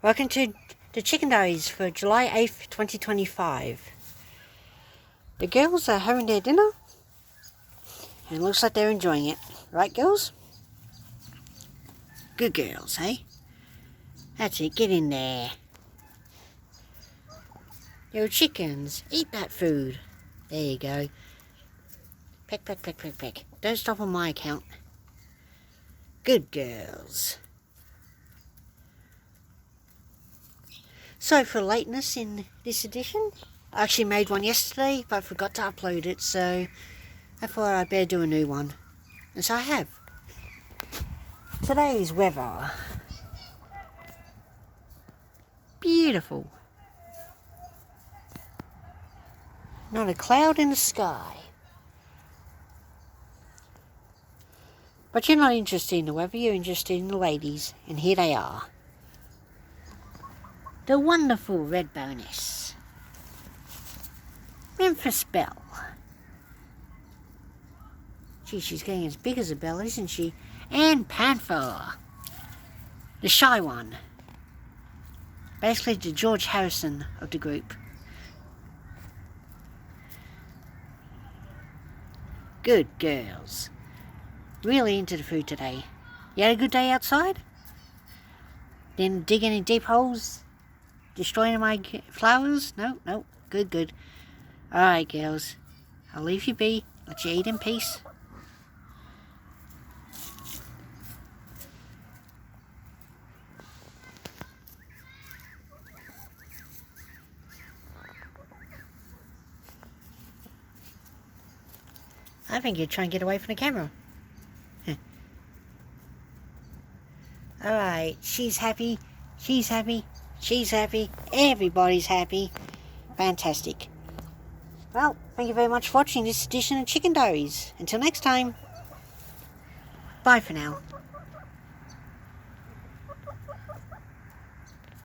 Welcome to the Chicken Dairies for July 8th, 2025. The girls are having their dinner and it looks like they're enjoying it. Right, girls? Good girls, eh? That's it, get in there. Yo, chickens, eat that food. There you go. Peck, peck, peck, peck, peck. Don't stop on my account. Good girls. Sorry for lateness in this edition. I actually made one yesterday, but I forgot to upload it, so I thought I'd better do a new one. And so I have. Today's weather. Beautiful. Not a cloud in the sky. But you're not interested in the weather, you're interested in the ladies. And here they are. The wonderful red bonus. Memphis Belle. Gee, she's getting as big as a bell, isn't she? And Panther. The shy one. Basically the George Harrison of the group. Good girls. Really into the food today. You had a good day outside? Didn't dig any deep holes? Destroying my flowers? No. Good. Alright, girls. I'll leave you be. Let you eat in peace. I think you're trying to get away from the camera. Alright, she's happy. She's happy. She's happy. Everybody's happy. Fantastic. Well, thank you very much for watching this edition of Chicken Diaries. Until next time. Bye for now.